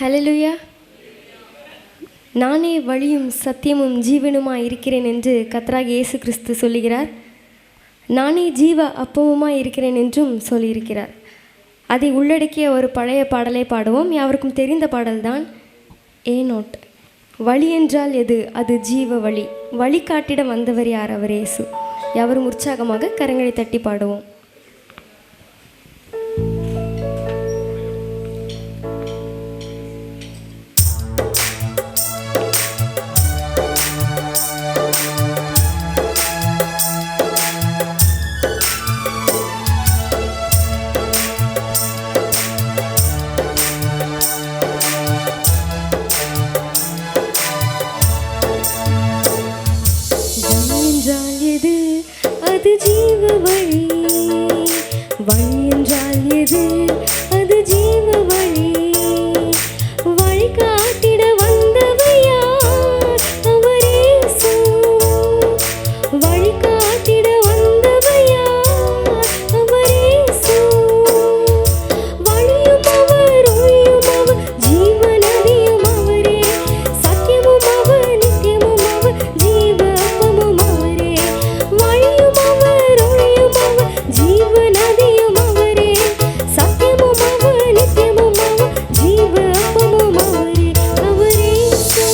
ஹல்லேலூயா. நானே வழியும் சத்தியமும் ஜீவனுமாய் இருக்கிறேன் என்று கர்த்தராகிய இயேசு கிறிஸ்து சொல்லுகிறார். நானே ஜீவ அப்பமுமாய் இருக்கிறேன் என்றும் சொல்லியிருக்கிறார். அதை உள்ளடக்கிய ஒரு பழைய பாடலை பாடுவோம். யாவருக்கும் தெரிந்த பாடல்தான். ஏனோட். வழி என்றால் எது? அது ஜீவ வழி. வழிகாட்டிட வந்தவர் யார்? அவர் இயேசு. யாவரும் உற்சாகமாக கரங்களை தட்டி பாடுவோம். அது ஜீவ வழி. வழி என்றால் எது? அது ஜீவ வழி. வழி காட்டிட வந்தவர் யார்? அவர் இயேசு. வழி காட்டிட வந்தவர் யார்? அவர் இயேசு. வழியும் அவர், ஒளியும் அவர், ஜீவநதியும் அவரே. சத்தியமும் அவர், நித்தியமும் அவர், ஜீவ அப்பமும் அவரே. வழியும் அவர், ஒளியும் அவர், ஜீவநதியும் அவரே. சத்தியமும் அவர், நித்தியமும் அவர், ஜீவ அப்பமும் அவரே. அவர் இயேசு.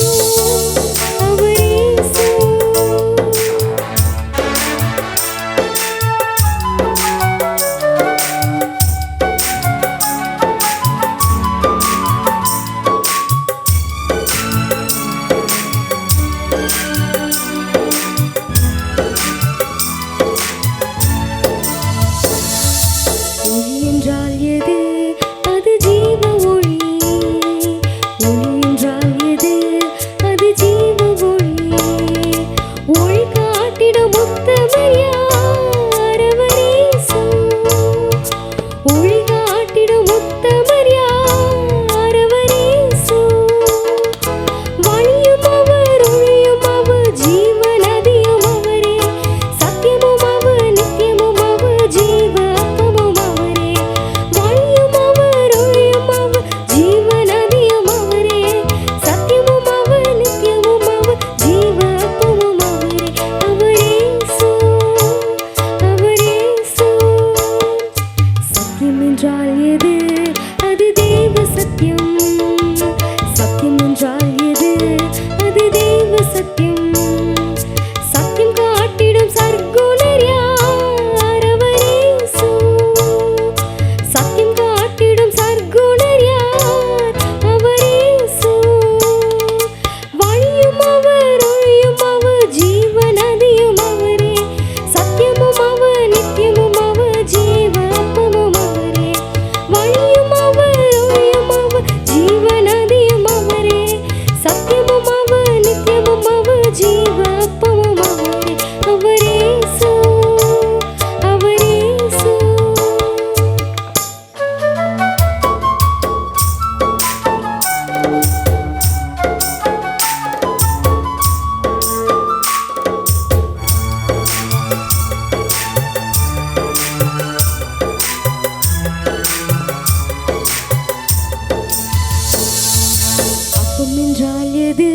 அவர் இயேசு. ஒளி என்றால் எது? அது ஜீவ ஒளி. ஒளி என்றால் எது? அது ஜீவ ஒளி. ஒளி காட்டிடும் உத்தமர் யார்? அவர் இயேசு. ஒளி காட்டிடும் உத்தமர் யார்? அவர் இயேசு. வழியும் அவர், ஒளியும் அவர், ஜீவநதியும் அவரே. சத்தியமும் அவர், நித்தியமும் அவர், ஜீவ அப்பமும் அவரே. வழியும் அவர், ஒளியும் அவர், ஜீவநதியும் அவரே. சத்தியமும் அவர், நித்தியமும் அவர், ஜீவ அப்பமும் அவரே. அவர் இயேசு. அவர் இயேசு. சத்தியம் என்றால் எது? அது தேவ சத்தியம். சத்தியம் என்றால் எது? அது தேவ சத்தியம். சத்தியம் காட்டிடும் சற்குணர் யார்? அவர் இயேசு. சத்தியம் காட்டிடும் சற்குணர் யார்? அவர் இயேசு. வழியும் அவர், ஒளியும் அவர், ஜீவநதியும் அவரே. சத்தியமும் அவர், நித்தியமும் அவர், ஜீவ அப்பமும் அவரே. வழியும் அவர், ஒளியும் அவர், ஜீவநதியும் அவரே. சத்தியமும் அவர், நித்தியமும் அவர், ஜீவ அப்பமும் அவரே. அவர் இயேசு. அவர் இயேசு. அப்பம் என்றால் எது?